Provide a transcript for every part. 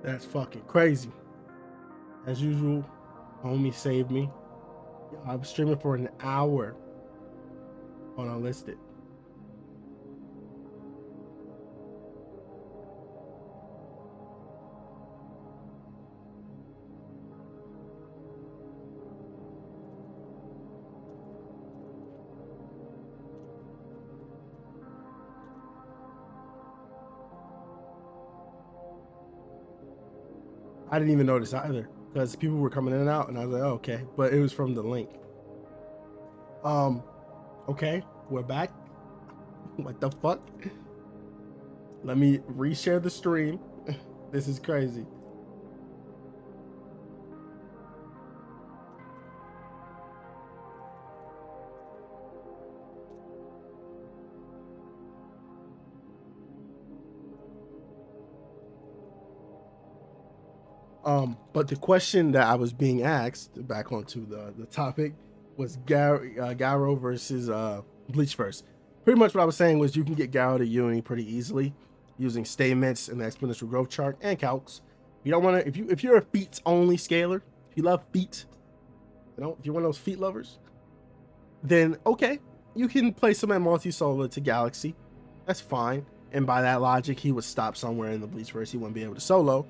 That's fucking crazy. As usual, homie saved me. I was streaming for an hour on Unlisted. I didn't even notice either because people were coming in and out, and I was like, oh, okay, but it was from the link. Okay, we're back. What the fuck? Let me reshare the stream. This is crazy. But the question that I was being asked, back onto the topic, was Gyro versus Bleach first. Pretty much what I was saying was you can get Gyro to Uni pretty easily using statements and the exponential growth chart and calcs. You don't want to, if you're a feats only scaler, if you love feet, if you're one of those feet lovers, then okay, you can place him at multi-solar to Galaxy. That's fine. And by that logic, he would stop somewhere in the Bleach verse. He wouldn't be able to solo.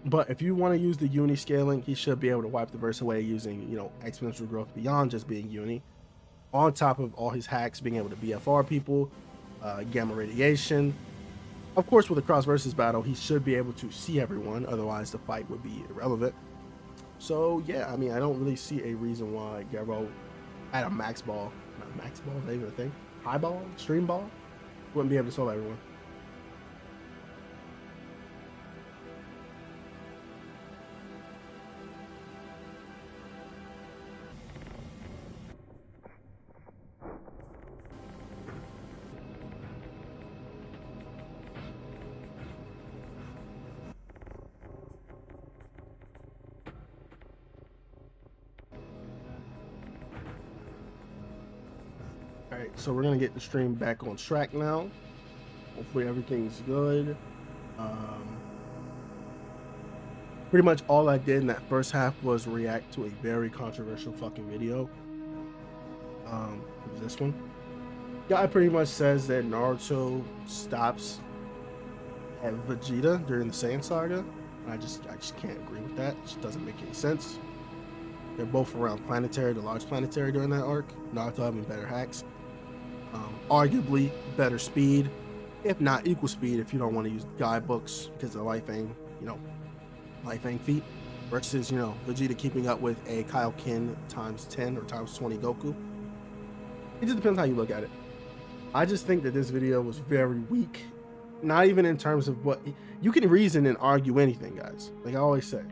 But if you want to use the uni scaling, he should be able to wipe the verse away using, exponential growth beyond just being uni. On top of all his hacks, being able to BFR people, gamma radiation. Of course, with a cross versus battle, he should be able to see everyone. Otherwise, the fight would be irrelevant. So, yeah, I mean, I don't really see a reason why Gyro at a max ball, not max ball, is that even a thing? High ball, stream ball, wouldn't be able to solo everyone. Alright, so we're gonna get the stream back on track now. Hopefully everything's good. Pretty much all I did in that first half was react to a very controversial fucking video. It was this one. Guy pretty much says that Naruto stops at Vegeta during the Saiyan saga. I just can't agree with that. It just doesn't make any sense. They're both around planetary, the large planetary during that arc. Naruto having better hacks. Arguably better speed, if not equal speed if you don't want to use guidebooks because of Life Fang, Life Fang feat versus, Vegeta keeping up with a Kaioken times 10 or times 20 Goku. It just depends how you look at it. I just think that this video was very weak. Not even in terms of what you can reason and argue anything, guys. Like I always say.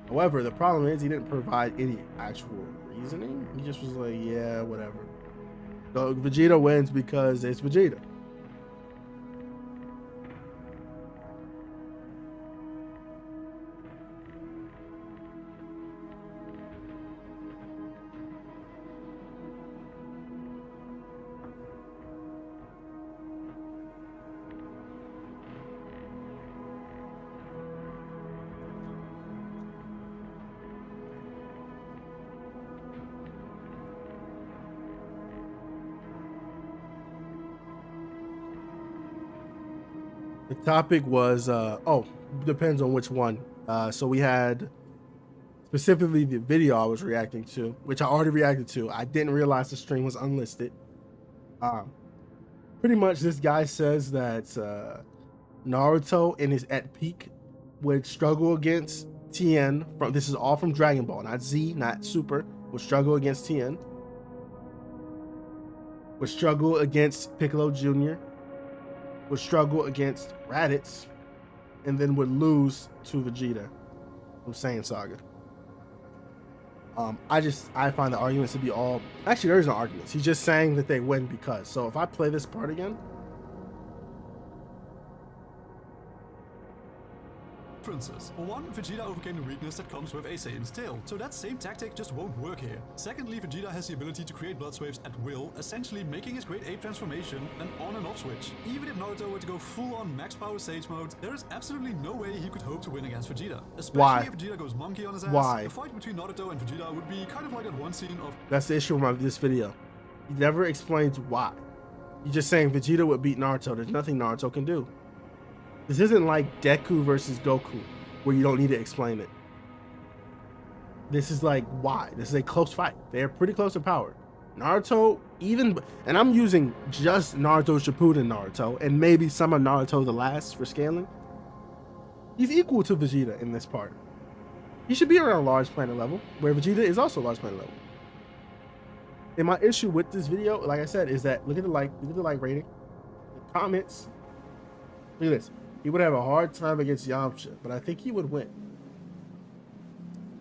However, the problem is he didn't provide any actual reasoning. He just was like, yeah, whatever. So Vegeta wins because it's Vegeta. The topic was, depends on which one. So we had specifically the video I was reacting to, which I already reacted to. I didn't realize the stream was unlisted. Pretty much this guy says that Naruto in his at peak would struggle against Tien. This is all from Dragon Ball, not Z, not Super. Would struggle against Tien. Would struggle against Piccolo Jr. Would struggle against Raditz, and then would lose to Vegeta from Saiyan Saga. I find the arguments to be all, actually there is no arguments. He's just saying that they win because. So if I play this part again, differences. For one, Vegeta overcame the weakness that comes with a Saiyan's tail, so that same tactic just won't work here. Secondly, Vegeta has the ability to create blood waves at will, essentially making his Great Ape transformation an on and off switch. Even if Naruto were to go full on max power Sage mode, there is absolutely no way he could hope to win against Vegeta. Especially if Vegeta goes monkey on his ass. The fight between Naruto and Vegeta would be kind of like that one scene of... That's the issue with this video. He never explains why. You're just saying Vegeta would beat Naruto. There's nothing Naruto can do. This isn't like Deku versus Goku, where you don't need to explain it. This is like, why? This is a close fight. They're pretty close in power. Naruto, and I'm using just Naruto Shippuden Naruto, and maybe some of Naruto the Last for scaling. He's equal to Vegeta in this part. He should be around large planet level, where Vegeta is also large planet level. And my issue with this video, like I said, is that look at the like rating, the comments. Look at this. He would have a hard time against Yamcha, but I think he would win.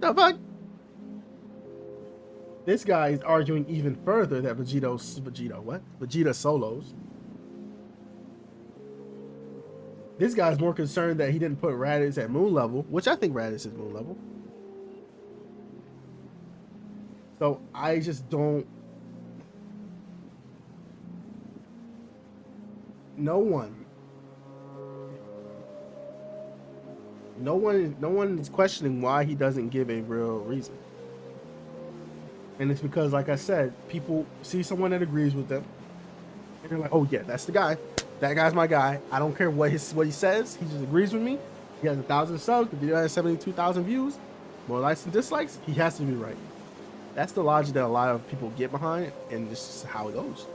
The fuck? This guy is arguing even further that Vegeta solos. This guy's more concerned that he didn't put Raditz at moon level, which I think Raditz is moon level. So I just don't. No one is questioning why he doesn't give a real reason. And it's because, like I said, people see someone that agrees with them, and they're like, "Oh yeah, that's the guy. That guy's my guy. I don't care what he says. He just agrees with me. He has 1,000 subs. The video has 72,000 views. More likes and dislikes. He has to be right." That's the logic that a lot of people get behind, and this is how it goes.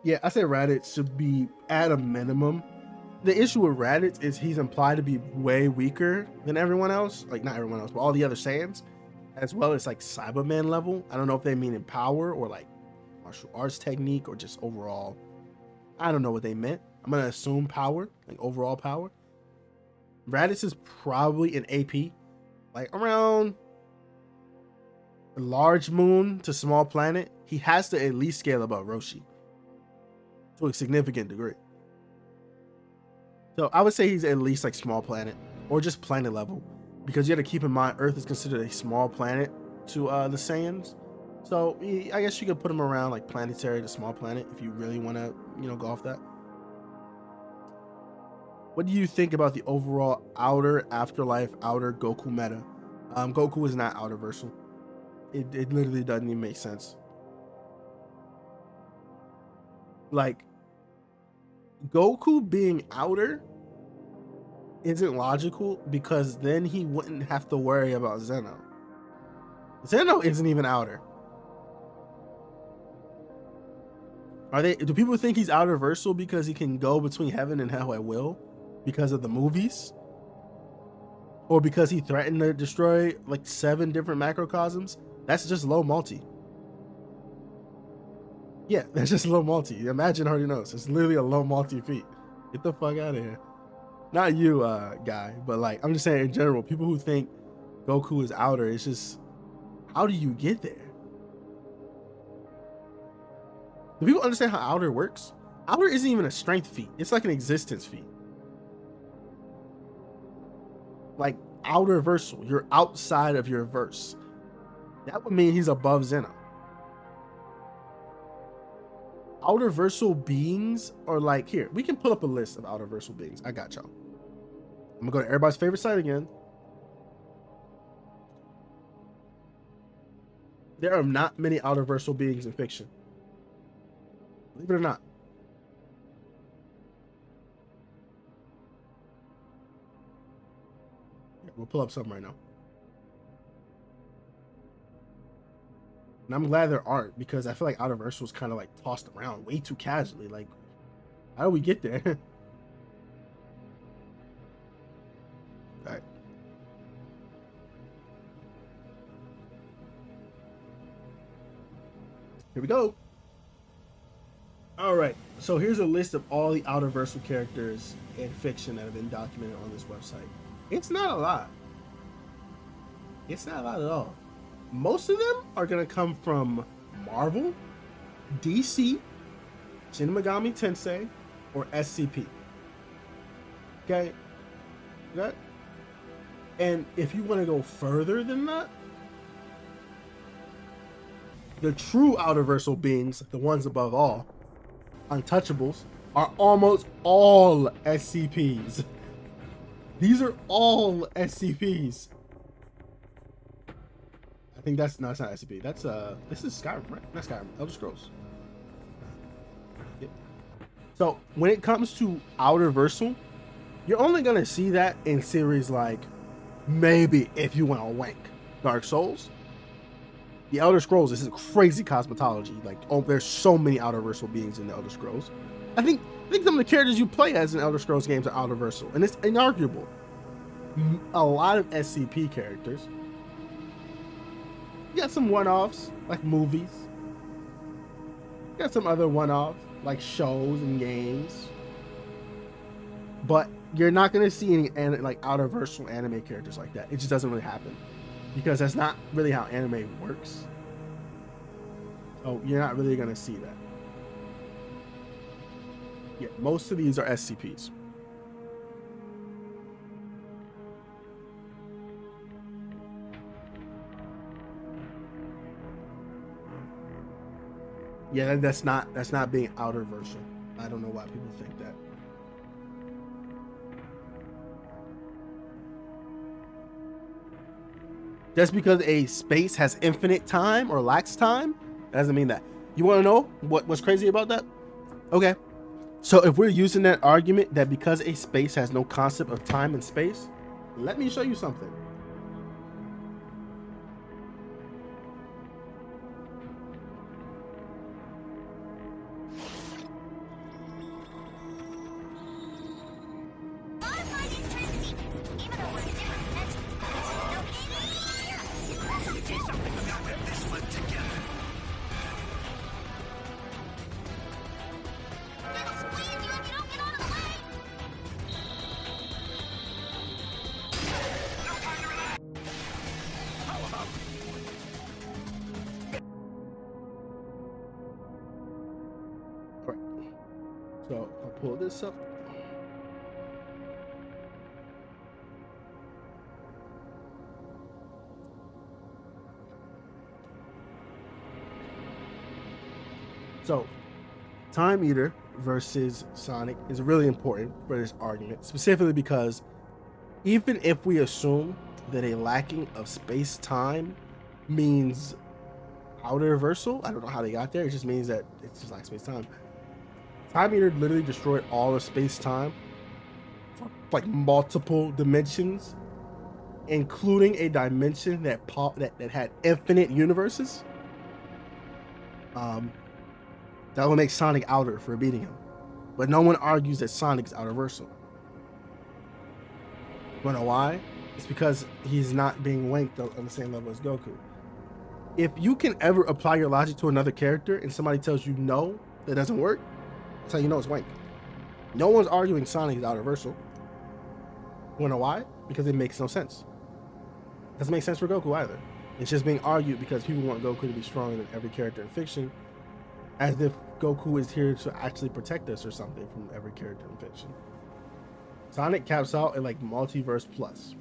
Yeah, I said Raditz should be at a minimum. The issue with Raditz is he's implied to be way weaker than everyone else. Like, not everyone else, but all the other Saiyans, as well as like Cyberman level. I don't know if they mean in power or like martial arts technique or just overall. I don't know what they meant. I'm going to assume power, like overall power. Raditz is probably an AP, like around large moon to small planet. He has to at least scale above Roshi to a significant degree. So I would say he's at least like small planet or just planet level, because you have to keep in mind Earth is considered a small planet to the Saiyans. So I guess you could put him around like planetary to small planet if you really want to, go off that. What do you think about the overall outer afterlife, outer Goku meta? Goku is not outerversal. It literally doesn't even make sense. Like, Goku being outer isn't logical, because then he wouldn't have to worry about Zeno. Zeno isn't even outer. Do people think he's outerversal because he can go between heaven and hell at will because of the movies? Or because he threatened to destroy like 7 different macrocosms? That's just low multi. Yeah, that's just low multi. Imagine Hardy knows. It's literally a low multi feat. Get the fuck out of here. Not you, guy, but like, I'm just saying in general, people who think Goku is outer, it's just, how do you get there? Do people understand how outer works? Outer isn't even a strength feat. It's like an existence feat. Like outer versal, you're outside of your verse. That would mean he's above Zeno. Outer versal beings are like, here, we can pull up a list of outer versal beings. I got y'all. I'm gonna go to everybody's favorite site again. There are not many outer versal beings in fiction. Believe it or not. We'll pull up something right now. And I'm glad there aren't, because I feel like outer versal is kind of like tossed around way too casually. Like, how do we get there? All right. Here we go. All right. So here's a list of all the outer versal characters in fiction that have been documented on this website. It's not a lot. It's not a lot at all. Most of them are going to come from Marvel, DC, Shin Megami Tensei, or SCP. Okay? That. And if you want to go further than that, the true outerversal beings, the ones above all, untouchables, are almost all SCPs. These are all SCPs. I think that's no, it's not SCP. That's this is Skyrim, right? Not Skyrim, Elder Scrolls. Yep. So when it comes to outerversal, you're only gonna see that in series like maybe if you want to wank Dark Souls. The Elder Scrolls is crazy cosmetology. Like, oh, there's so many outerversal beings in the Elder Scrolls. I think some of the characters you play as in Elder Scrolls games are outerversal, and it's inarguable. A lot of SCP characters. You got some one-offs like movies. You got some other one-offs like shows and games. But you're not gonna see any like outerversal anime characters like that. It just doesn't really happen. Because that's not really how anime works. So you're not really going to see that. Yeah, most of these are SCPs. Yeah, that's not being outerversal. I don't know why people think that. Just because a space has infinite time or lacks time, that doesn't mean that. You want to know what's crazy about that? Okay. So if we're using that argument that because a space has no concept of time and space, let me show you something. So I'll pull this up. So Time Eater versus Sonic is really important for this argument, specifically because even if we assume that a lacking of space-time means outerversal, I don't know how they got there, it just means that it's just like space-time. Time Eater literally destroyed all of space-time for like multiple dimensions, including a dimension that had infinite universes. That would make Sonic outer for beating him, but no one argues that Sonic's outerversal. You know why? It's because he's not being wanked on the same level as Goku. If you can ever apply your logic to another character and somebody tells you no, that doesn't work, that's how you know it's wank. No one's arguing Sonic is outerversal. You wanna know why? Because it makes no sense. It doesn't make sense for Goku either. It's just being argued because people want Goku to be stronger than every character in fiction, as if Goku is here to actually protect us or something from every character in fiction. Sonic caps out at like multiverse plus.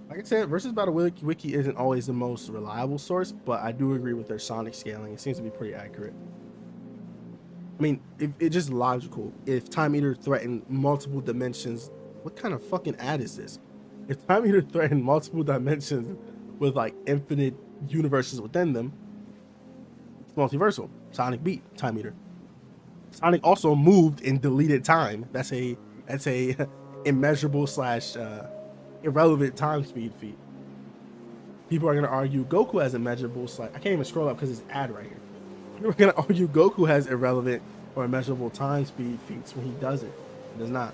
Like I said, Versus Battle Wiki isn't always the most reliable source, but I do agree with their Sonic scaling. It seems to be pretty accurate. I mean, it's just logical. If Time Eater threatened multiple dimensions, what kind of fucking ad is this? If Time Eater threatened multiple dimensions with like infinite universes within them, it's multiversal. Sonic beat Time Eater. Sonic also moved in deleted time. That's a immeasurable / irrelevant time speed feat. People are gonna argue Goku has immeasurable / I can't even scroll up because it's ad right here. People are gonna argue Goku has irrelevant or immeasurable time speed feats when he does it. It does not.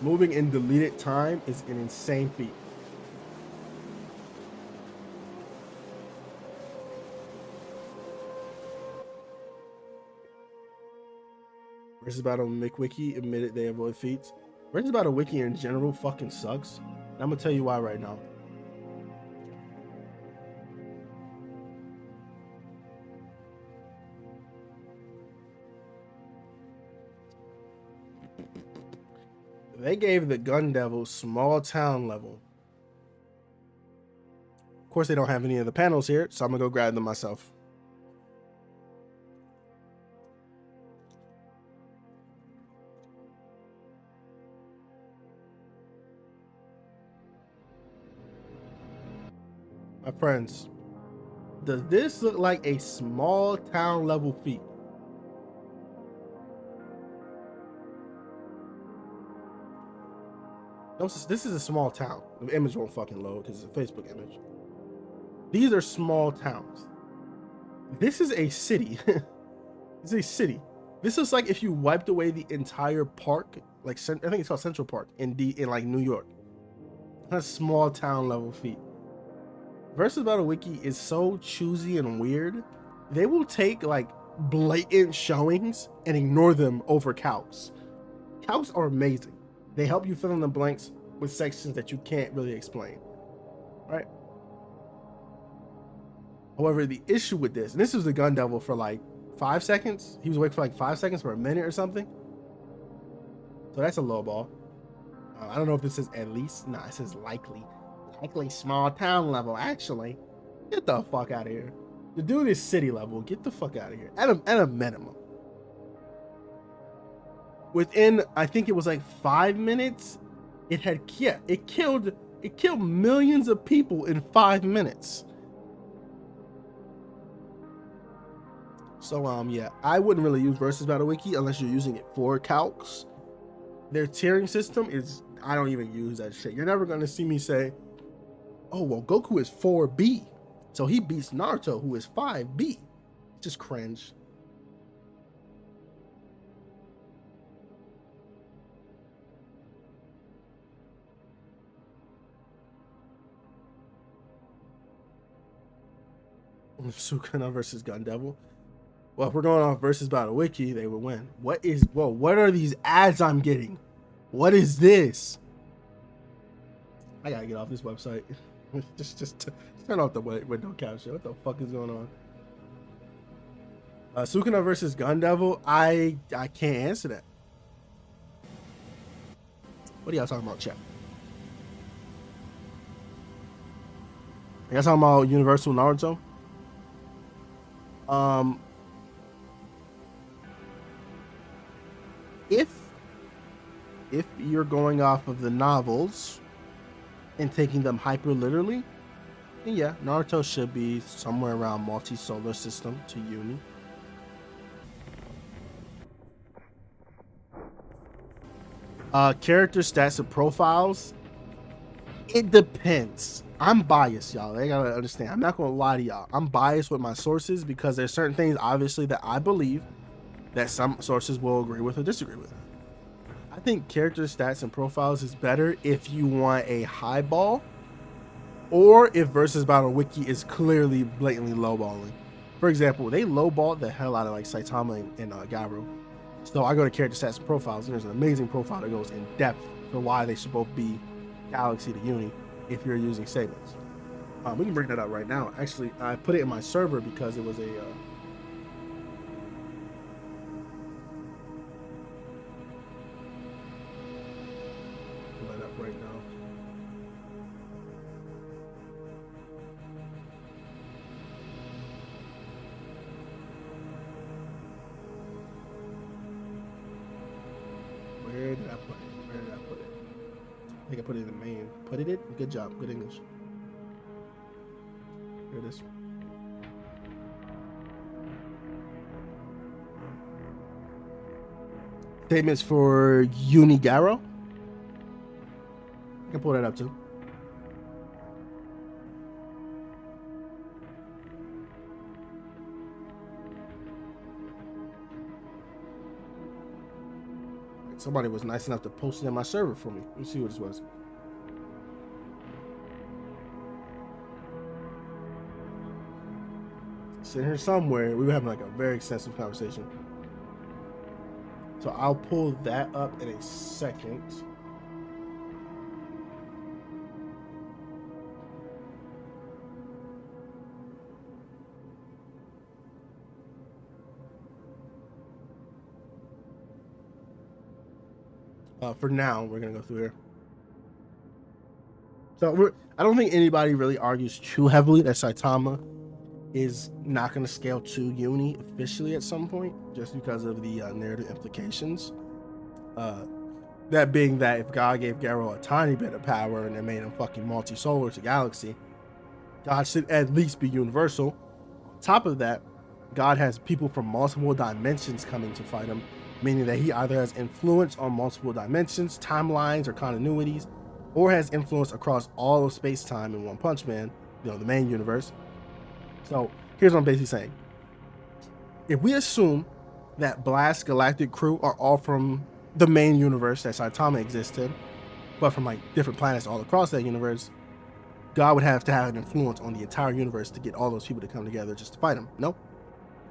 Moving in deleted time is an insane feat. Versus Battle McWiki admitted they avoid feats. Versus Battle Wiki in general fucking sucks. And I'm gonna tell you why right now. They gave the Gun Devil small town level. Of course, they don't have any of the panels here, so I'm gonna go grab them myself. My friends, does this look like a small town level feat? This is a small town. The image won't fucking load because it's a Facebook image. These are small towns. This is a city. It's a city. This is like if you wiped away the entire park, like I think it's called Central Park in like New York. That's small town level feat. Versus Battle Wiki is so choosy and weird. They will take like blatant showings and ignore them over calcs. Calcs are amazing. They help you fill in the blanks with sections that you can't really explain, right? However, the issue with this, and this was the Gun Devil for like 5 seconds. He was awake for like 5 seconds for a minute or something. So that's a low ball. I don't know if this says at least. Nah, it says likely. Likely small town level, actually. Get the fuck out of here. The dude is city level. Get the fuck out of here. At a minimum. Within, I think it was like 5 minutes, it killed millions of people in 5 minutes. So yeah, I wouldn't really use Versus Battle Wiki unless you're using it for calcs. Their tiering system is, I don't even use that shit. You're never gonna see me say, oh well, Goku is 4B, so he beats Naruto, who is 5B. Just cringe. Sukuna versus Gun Devil. Well, if we're going off Versus Battle Wiki, they would win. What are these ads I'm getting? What is this? I gotta get off this website. just turn off the window capture. What the fuck is going on? Sukuna versus Gun Devil. I can't answer that. What are y'all talking about, chat? Y'all talking about Universal Naruto? If you're going off of the novels and taking them hyper literally, then yeah, Naruto should be somewhere around multi-solar system to Uni. Character stats and profiles, it depends. I'm biased, y'all. They gotta understand. I'm not gonna lie to y'all. I'm biased with my sources because there's certain things, obviously, that I believe that some sources will agree with or disagree with. I think character stats and profiles is better if you want a highball, or if Versus Battle Wiki is clearly blatantly lowballing. For example, they lowballed the hell out of like Saitama and Garu. So I go to character stats and profiles, and there's an amazing profile that goes in depth for why they should both be Galaxy to Uni if you're using segments. We can bring that up right now. Actually, I put it in my server because it was a light up right now. Where did I put it? Where did I put it? I think I put it in the main. Put it in? Good job. Good English. Here it is. Statements for Unigaro. I can pull that up too. Somebody was nice enough to post it in my server for me. Let me see what this was. Sitting here somewhere, we were having like a very extensive conversation. So I'll pull that up in a second. For now, we're gonna go through here. So I don't think anybody really argues too heavily that Saitama is not going to scale to Uni officially at some point, just because of the narrative implications. That being that if God gave Garo a tiny bit of power and it made him fucking multi-solar to Galaxy, God should at least be universal. On top of that, God has people from multiple dimensions coming to fight him, meaning that he either has influence on multiple dimensions, timelines, or continuities, or has influence across all of space-time in One Punch Man, the main universe. So here's what I'm basically saying. If we assume that Blast Galactic crew are all from the main universe that Saitama exists in, but from like different planets all across that universe, God would have to have an influence on the entire universe to get all those people to come together just to fight him. No?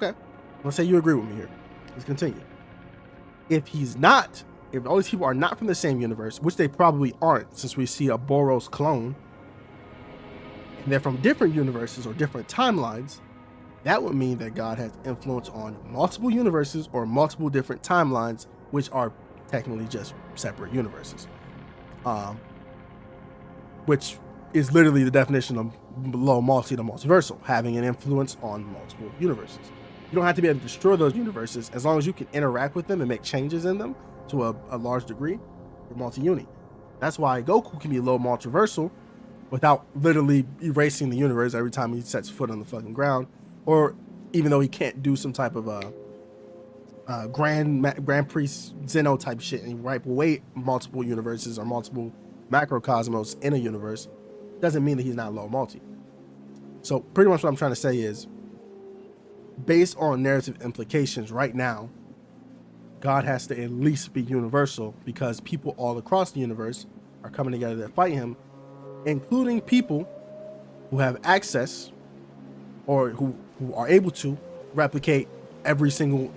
Okay. Let's say you agree with me here. Let's continue. If all these people are not from the same universe, which they probably aren't since we see a Boros clone, and they're from different universes or different timelines, that would mean that God has influence on multiple universes or multiple different timelines, which are technically just separate universes. Which is literally the definition of low multi to multiversal, having an influence on multiple universes. You don't have to be able to destroy those universes as long as you can interact with them and make changes in them to a large degree. You're multi-uni. That's why Goku can be low multiversal without literally erasing the universe every time he sets foot on the fucking ground, or even though he can't do some type of Grand Priest Zeno type shit and wipe away multiple universes or multiple macrocosmos in a universe, doesn't mean that he's not low multi. So pretty much what I'm trying to say is, based on narrative implications right now, God has to at least be universal because people all across the universe are coming together to fight him, including people who have access or who are able to replicate every single,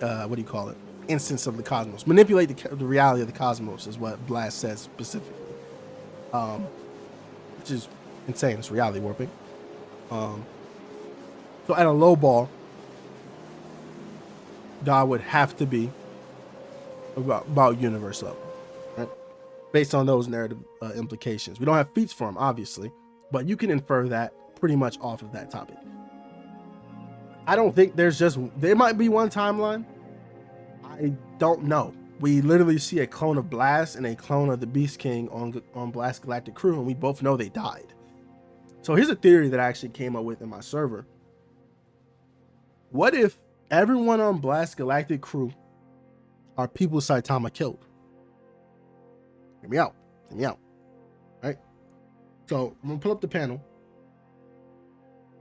instance of the cosmos. Manipulate the reality of the cosmos is what Blast says specifically. Which is insane. It's reality warping. So at a low ball, God would have to be about universe level, right? Based on those narrative implications. We don't have feats for him, obviously, but you can infer that pretty much off of that topic. I don't think there might be one timeline. I don't know. We literally see a clone of Blast and a clone of the Beast King on Blast Galactic crew, and we both know they died. So here's a theory that I actually came up with in my server. What if everyone on Blast Galactic crew are people Saitama killed? Hear me out. Right? So I'm gonna pull up the panel.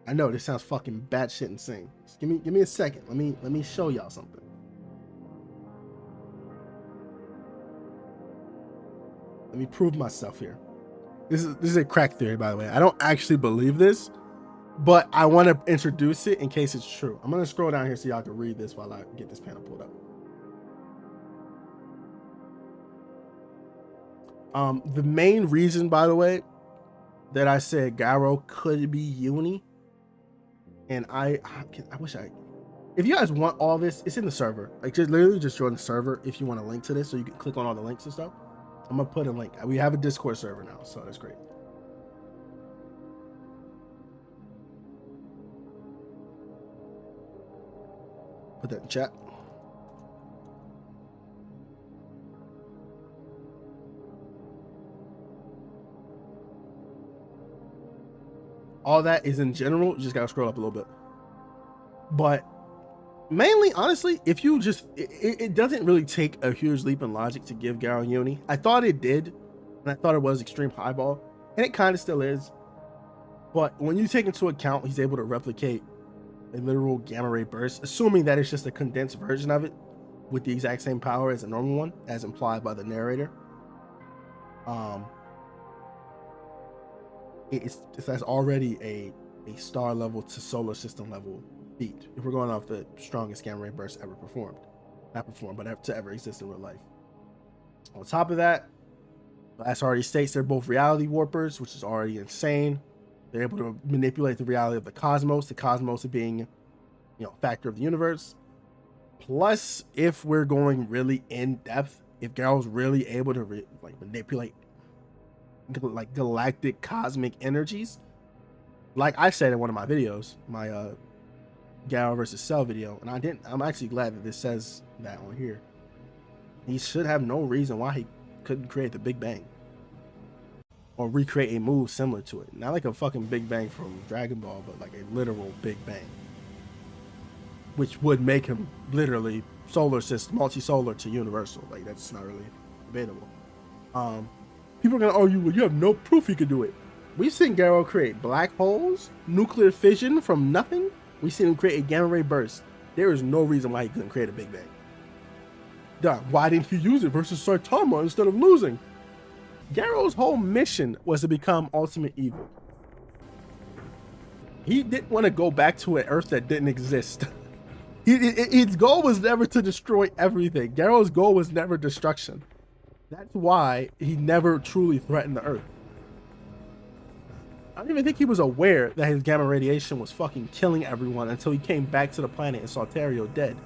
I know this sounds fucking batshit insane. Just give me a second. Let me show y'all something. Let me prove myself here. This is a crack theory, by the way. I don't actually believe this, but I want to introduce it in case it's true. I'm gonna scroll down here so y'all can read this while I get this panel pulled up. The main reason, by the way, that I said Garo could be Uni, and I wish if you guys want all this, it's in the server. Like, just literally just join the server if you want a link to this, so you can click on all the links and stuff. I'm gonna put a link. We have a Discord server now, so that's great. Put that in chat. All that is in general. You just gotta scroll up a little bit. But mainly, honestly, if you just, it doesn't really take a huge leap in logic to give Garo Uni. I thought it did, and I thought it was extreme highball, and it kind of still is. But when you take into account he's able to replicate a literal gamma ray burst, assuming that it's just a condensed version of it with the exact same power as a normal one, as implied by the narrator, that's already a star level to solar system level feat, if we're going off the strongest gamma ray burst ever performed. Not performed, but to ever exist in real life. On top of that, Blast already states they're both reality warpers, which is already insane. They're able to manipulate the reality of the cosmos being, a factor of the universe. Plus, if we're going really in depth, if Garrow's really able to manipulate like galactic cosmic energies, like I said in one of my videos, my Garrow versus Cell video, and I'm actually glad that this says that on here. He should have no reason why he couldn't create the Big Bang or recreate a move similar to it. Not like a fucking Big Bang from Dragon Ball, but like a literal Big Bang, which would make him literally solar system, multi-solar to universal. Like, that's not really debatable. People are gonna argue, well, you have no proof he could do it. We've seen Garrow create black holes, nuclear fission from nothing. We've seen him create a gamma ray burst. There is no reason why he couldn't create a Big Bang. Duh, why didn't he use it versus Saitama instead of losing? Garrow's whole mission was to become ultimate evil. He didn't want to go back to an Earth that didn't exist. His goal was never to destroy everything. Garrow's goal was never destruction. That's why he never truly threatened the Earth. I don't even think he was aware that his gamma radiation was fucking killing everyone until he came back to the planet and saw Terrio dead.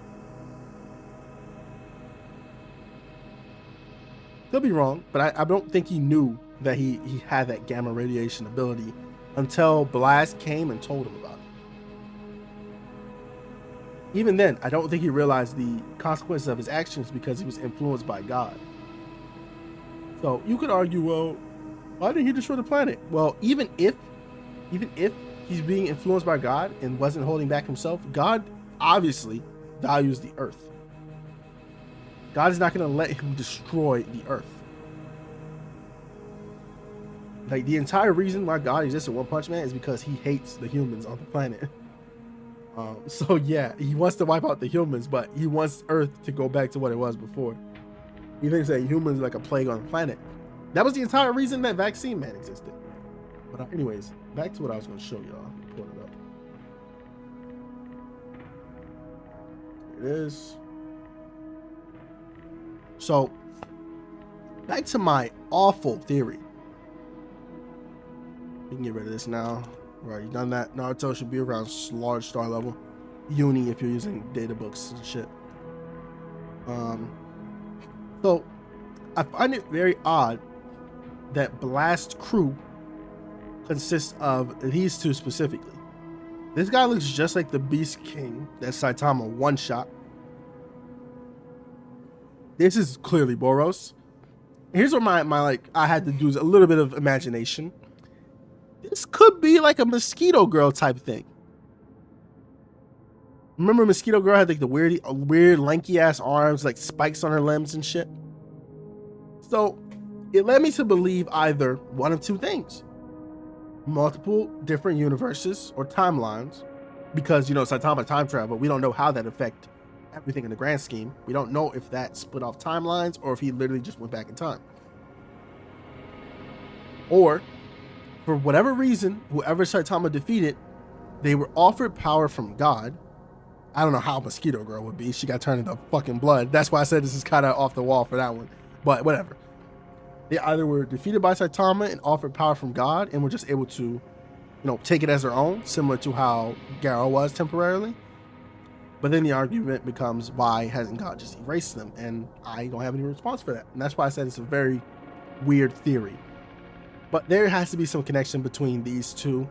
Could be wrong, but I don't think he knew that he had that gamma radiation ability until Blast came and told him about it. Even then, I don't think he realized the consequences of his actions because he was influenced by God. So you could argue, well, why didn't he destroy the planet? Well, even if he's being influenced by God and wasn't holding back himself, God obviously values the Earth. God is not going to let him destroy the Earth. Like, the entire reason why God exists in One Punch Man is because he hates the humans on the planet. So yeah, he wants to wipe out the humans, but he wants Earth to go back to what it was before. He thinks that humans are like a plague on the planet. That was the entire reason that Vaccine Man existed. But anyways, back to what I was going to show y'all. Pull it up. Here it is. So, back to my awful theory. We can get rid of this now. We've already done that. Naruto should be around large star level. Uni if you're using data books and shit. So, I find it very odd that Blast crew consists of these two specifically. This guy looks just like the Beast King that Saitama one-shot. This is clearly Boros. Here's where my like I had to do a little bit of imagination. This could be like a Mosquito Girl type thing. Remember Mosquito Girl had like the weird lanky ass arms, like spikes on her limbs and shit. So it led me to believe either one of two things: multiple different universes or timelines, because you know Saitama time travel. We don't know how that affect everything in the grand scheme. We don't know if that split off timelines or if he literally just went back in time. Or, for whatever reason, whoever Saitama defeated, they were offered power from God. I don't know how Mosquito Girl would be. She got turned into fucking blood. That's why I said this is kind of off the wall for that one. But whatever. They either were defeated by Saitama and offered power from God and were just able to, you know, take it as their own, similar to how Garrow was temporarily. But then the argument becomes, why hasn't God just erased them? And I don't have any response for that. And that's why I said it's a very weird theory. But there has to be some connection between these two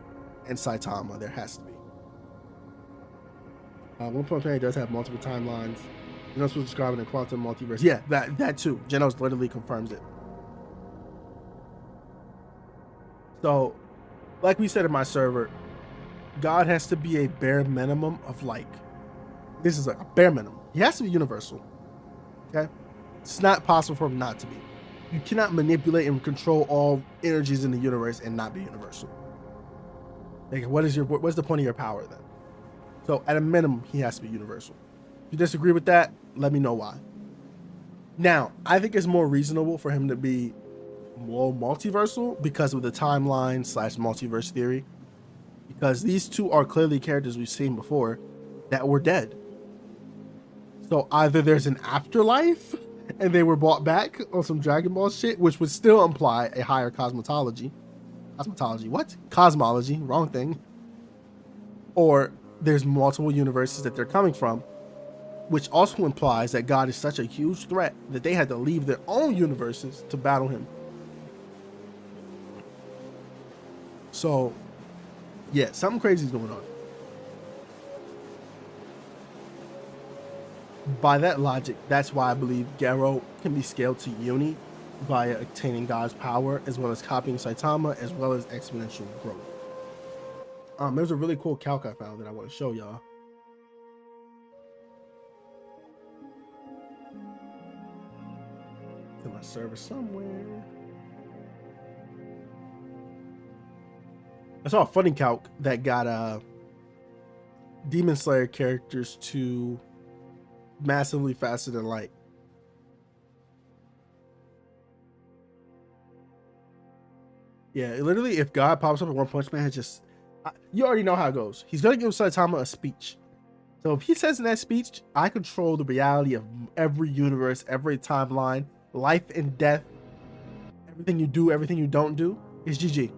and Saitama. There has to be. One Punch Man does have multiple timelines. You're not supposed to describe it in quantum multiverse. Yeah, that too. Genos literally confirms it. So, like we said in my server, God has to be a bare minimum of like, this is like a bare minimum. He has to be universal. Okay? It's not possible for him not to be. You cannot manipulate and control all energies in the universe and not be universal. Like, what's the point of your power then? So at a minimum, he has to be universal. If you disagree with that, let me know why. Now, I think it's more reasonable for him to be more multiversal because of the timeline / multiverse theory. Because these two are clearly characters we've seen before that were dead. So either there's an afterlife and they were brought back on some Dragon Ball shit, which would still imply a higher cosmology. What? Cosmology, wrong thing. Or there's multiple universes that they're coming from, which also implies that God is such a huge threat that they had to leave their own universes to battle him. So, yeah, something crazy is going on. By that logic, that's why I believe Garo can be scaled to uni via attaining God's power, as well as copying Saitama, as well as exponential growth. There's a really cool calc I found that I want to show y'all. In my server somewhere. I saw a funny calc that got Demon Slayer characters to massively faster than light. Yeah, literally, if God pops up in One Punch Man, you already know how it goes. He's gonna give Saitama a speech. So if he says in that speech, I control the reality of every universe, every timeline, life and death, everything you do, everything you don't do, it's GG.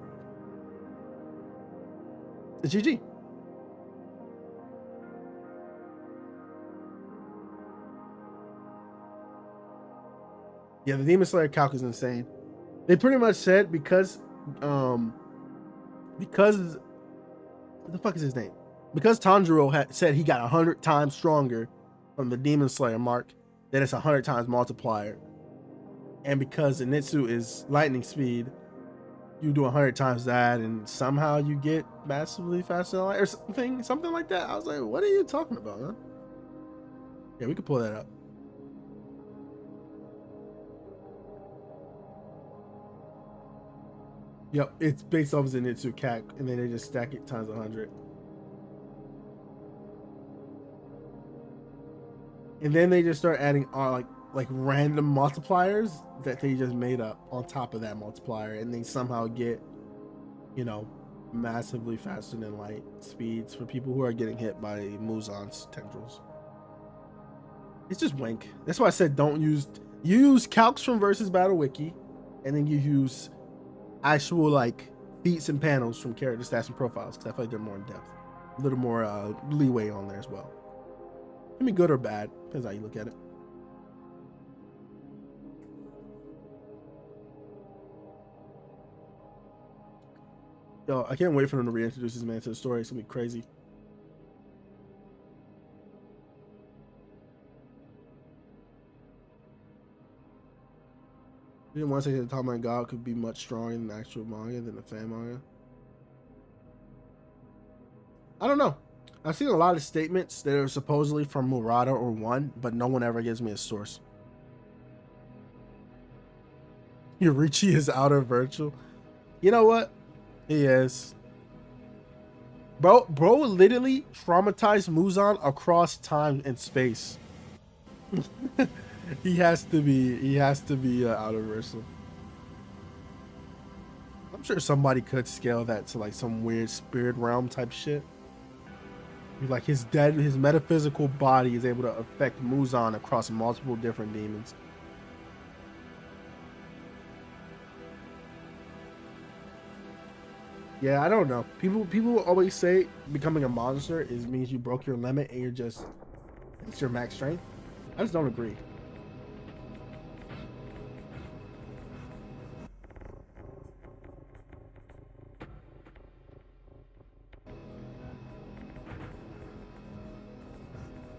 It's GG. Yeah, the Demon Slayer calc is insane. They pretty much said because what the fuck is his name? Because Tanjiro had said he got 100 times stronger from the Demon Slayer mark, then it's 100 times multiplier. And because Zenitsu is lightning speed, you do 100 times that, and somehow you get massively faster than light or something like that. I was like, what are you talking about, huh? Yeah, we could pull that up. Yep, it's based off Zenitsu CAC, and then they just stack it times 100. And then they just start adding like random multipliers that they just made up on top of that multiplier, and they somehow get, you know, massively faster than light speeds for people who are getting hit by Muzan's tendrils. It's just wank. That's why I said don't use calcs from Versus Battle Wiki, and then you use actual like feats and panels from character stats and profiles, because I feel like they're more in depth, a little more leeway on there as well. Can be good or bad, depends how you look at it. Yo, I can't wait for them to reintroduce this man to the story. It's gonna be crazy. You didn't want to say that Tom and God could be much stronger than the actual manga, than the fan manga. I don't know. I've seen a lot of statements that are supposedly from Murata or One, but no one ever gives me a source. Yorichi is outer virtual. You know what? He is. Bro literally traumatized Muzan across time and space. He has to be outer virtual. I'm sure somebody could scale that to like some weird spirit realm type shit. Like his metaphysical body is able to affect Muzan across multiple different demons. Yeah, I don't know. People always say becoming a monster means you broke your limit and it's your max strength. I just don't agree.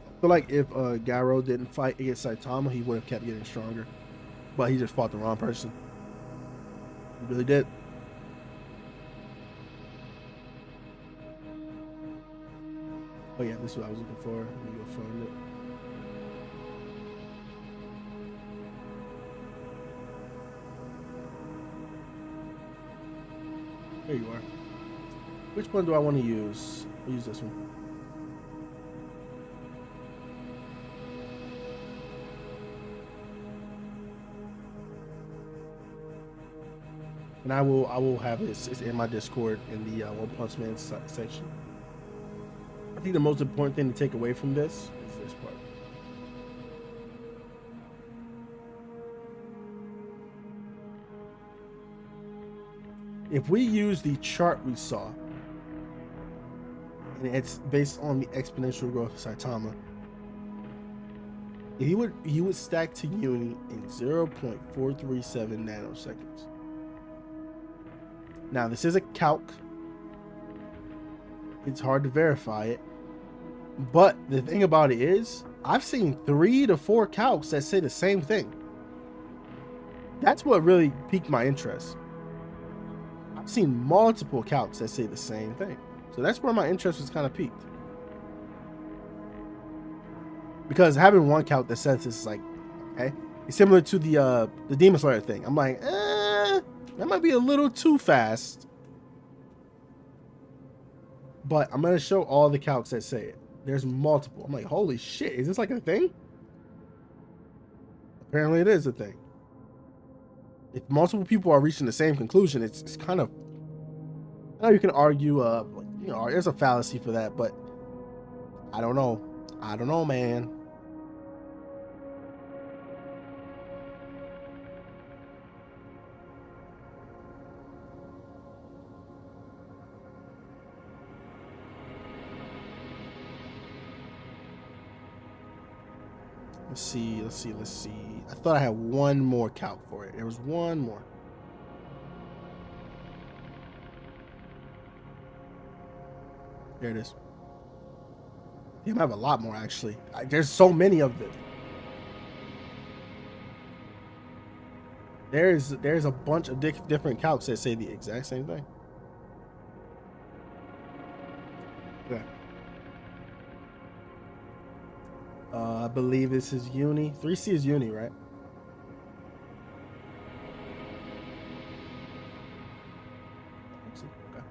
I feel like if Garo didn't fight against Saitama, he would have kept getting stronger. But he just fought the wrong person. He really did. Oh yeah, this is what I was looking for. Let me go find it. There you are. Which one do I want to use? I'll use this one. And I will have this. It's in my Discord in the One Punch Man section. I think the most important thing to take away from this is this part. If we use the chart we saw, and it's based on the exponential growth of Saitama, He would stack to uni in 0.437 nanoseconds. Now this is a calc. It's hard to verify it. But the thing about it is, I've seen 3 to 4 calcs that say the same thing. That's what really piqued my interest. I've seen multiple calcs that say the same thing. So that's where my interest was kind of piqued. Because having one calc that says this is like, okay, it's similar to the Demon Slayer thing. I'm like, that might be a little too fast. But I'm gonna show all the calcs that say it. There's multiple. I'm like, holy shit, is this like a thing? Apparently it is a thing. If multiple people are reaching the same conclusion, it's kind of, I know you can argue, you know, there's a fallacy for that, but I don't know. I don't know, man. Let's see. I thought I had one more calc for it. There was one more. There it is. Damn, I have a lot more actually. There's so many of them. There's a bunch of different calcs that say the exact same thing. Yeah. I believe this is uni. 3C is uni, right? Okay.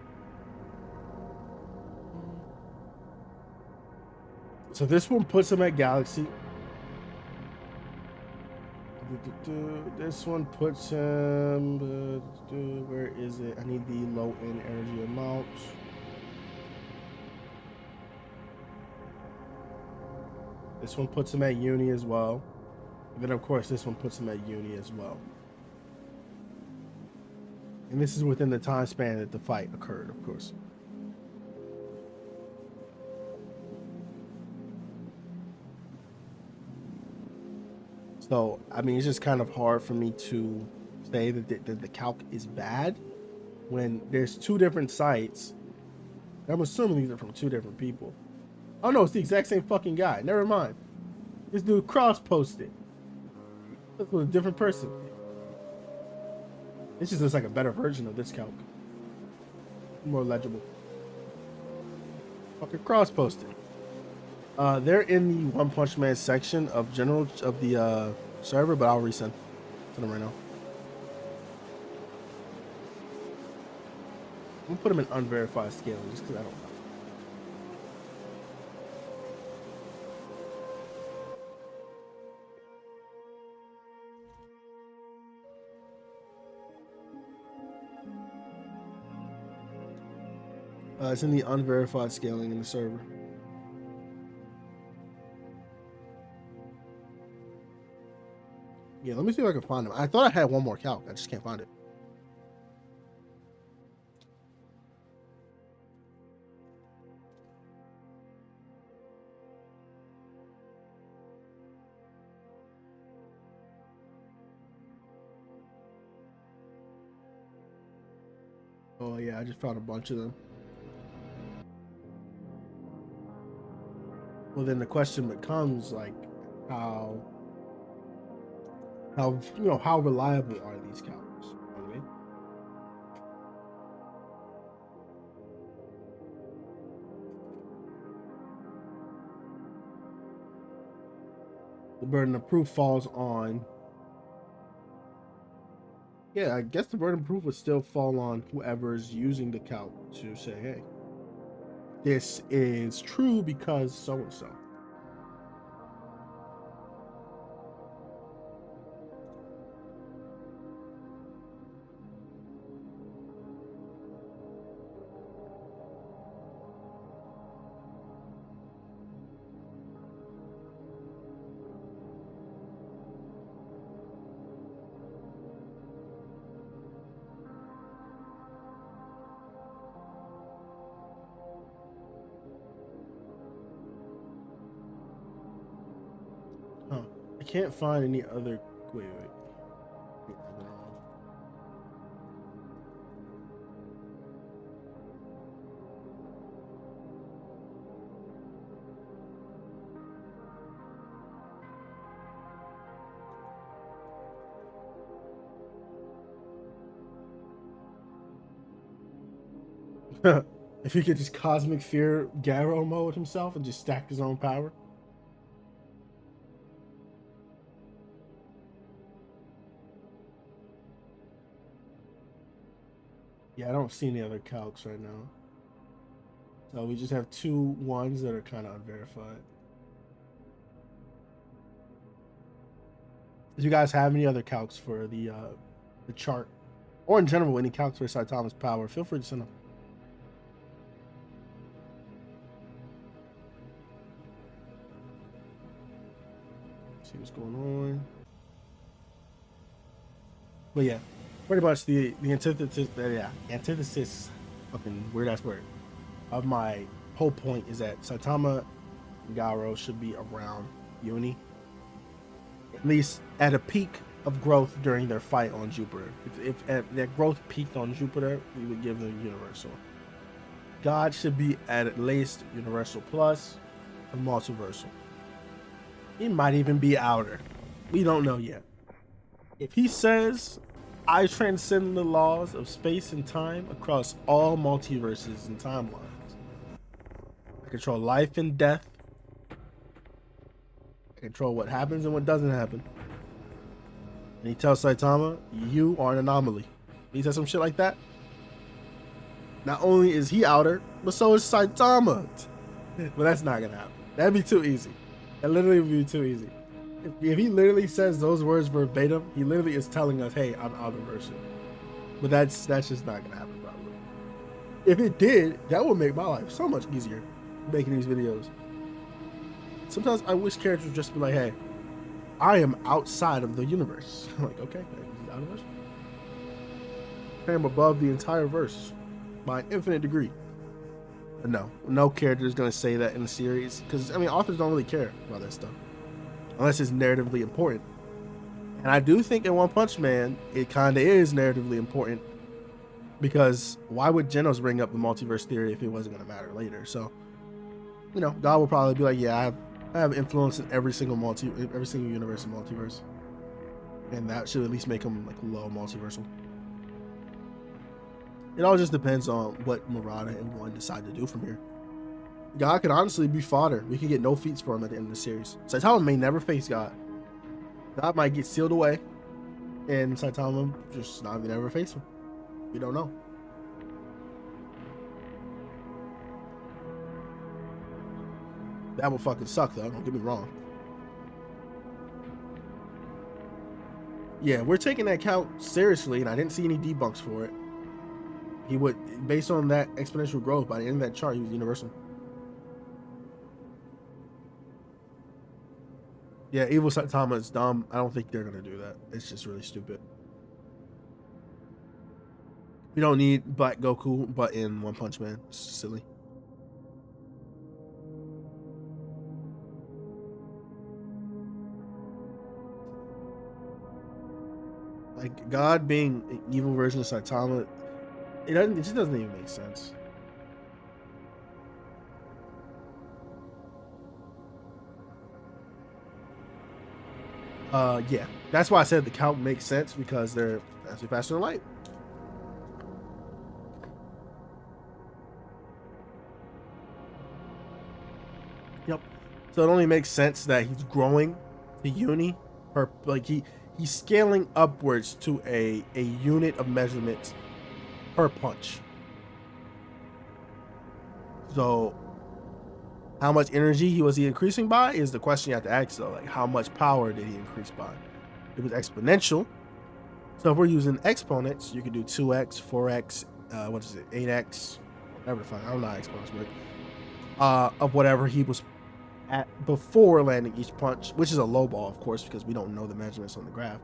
So this one puts him at Galaxy. This one puts him. Where is it? I need the low end energy amount. This one puts him at uni as well. And then, of course, this one puts him at uni as well. And this is within the time span that the fight occurred, of course. So, I mean, it's just kind of hard for me to say that the calc is bad when there's 2 different sites. I'm assuming these are from 2 different people. Oh no, it's the exact same fucking guy. Never mind. This dude cross-posted. Look with a different person. This just looks like a better version of this calc. More legible. Fucking cross-posted. They're in the One Punch Man section of general of the server, but I'll resend them right now. I'm gonna put them in unverified scaling just because I don't know. It's in the unverified scaling in the server. Yeah, let me see if I can find them. I thought I had one more calc. I just can't find it. Oh yeah, I just found a bunch of them. Well, then the question becomes like, how you know, how reliable are these calcs? You know what I mean? The burden of proof falls on. Yeah, I guess the burden of proof would still fall on whoever's using the calc to say, hey, this is true because so and so. I can't find any other. Wait. If he could just cosmic fear Garo mode himself and just stack his own power. Yeah, I don't see any other calcs right now. So we just have 2 ones that are kind of unverified. Do you guys have any other calcs for the chart? Or in general, any calcs for Saitama's power? Feel free to send them. See what's going on. But yeah, pretty much the antithesis, antithesis, fucking weird ass word, of my whole point is that Saitama and Garo should be around Uni, at least at a peak of growth during their fight on Jupiter. If that growth peaked on Jupiter, we would give them Universal. God should be at least Universal Plus and Multiversal. He might even be outer. We don't know yet. If he says, I transcend the laws of space and time across all multiverses and timelines. I control life and death. I control what happens and what doesn't happen. And he tells Saitama, you are an anomaly. He says some shit like that. Not only is he outer, but so is Saitama. But that's not gonna happen. That'd be too easy. That literally would be too easy. If he literally says those words verbatim, he literally is telling us, hey, I'm outer version. But that's just not gonna happen probably. If it did, that would make my life so much easier making these videos. Sometimes I wish characters would just be like, hey, I am outside of the universe. I'm like, okay, he's out of verse. I am above the entire verse by an infinite degree. But no character is going to say that in the series. Because, I mean, authors don't really care about that stuff. Unless it's narratively important. And I do think in One Punch Man, it kind of is narratively important. Because why would Genos bring up the multiverse theory if it wasn't going to matter later? So, you know, God will probably be like, yeah, I have influence in every single universe and multiverse. And that should at least make him like low multiversal. It all just depends on what Murata and One decide to do from here. God could honestly be fodder. We could get no feats for him at the end of the series. Saitama may never face God. God might get sealed away, and Saitama just not even ever face him. We don't know. That would fucking suck, though. Don't get me wrong. Yeah, we're taking that count seriously, and I didn't see any debunks for it. He would, based on that exponential growth, by the end of that chart, he was universal. Yeah, Evil Saitama is dumb. I don't think they're going to do that. It's just really stupid. We don't need Black Goku, but in One Punch Man. It's silly. Like, God being an evil version of Saitama, it just doesn't even make sense. Yeah, that's why I said the count makes sense, because they're actually faster than light. Yep. So it only makes sense that he's growing the uni, or like he's scaling upwards to a unit of measurement per punch. So how much energy was he increasing by is the question you have to ask, though. Like, how much power did he increase by? It was exponential. So if we're using exponents, you could do 2x, 4x, 8x, whatever the fuck. I don't know how exponents work. Of whatever he was at before landing each punch, which is a low ball, of course, because we don't know the measurements on the graph.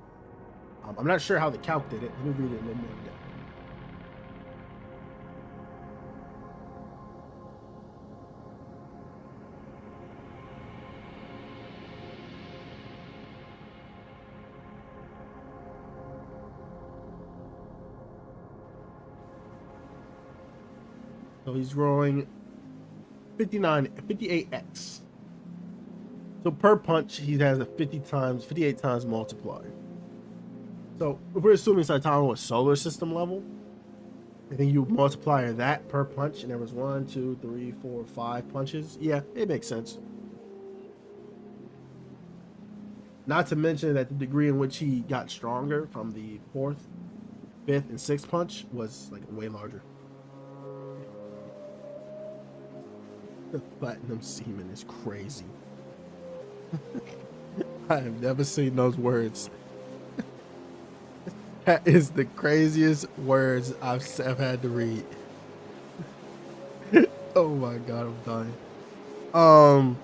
I'm not sure how the calc did it. Let me read it a little more in depth. So he's growing 58x. So per punch, he has a 58 times multiplier. So if we're assuming Saitama was solar system level, and then you multiply that per punch, and there was 1, 2, 3, 4, 5 punches. Yeah, it makes sense. Not to mention that the degree in which he got stronger from the 4th, 5th, and 6th punch was like way larger. The platinum semen is crazy. I have never seen those words. That is the craziest words I've had to read. Oh my god, I'm dying.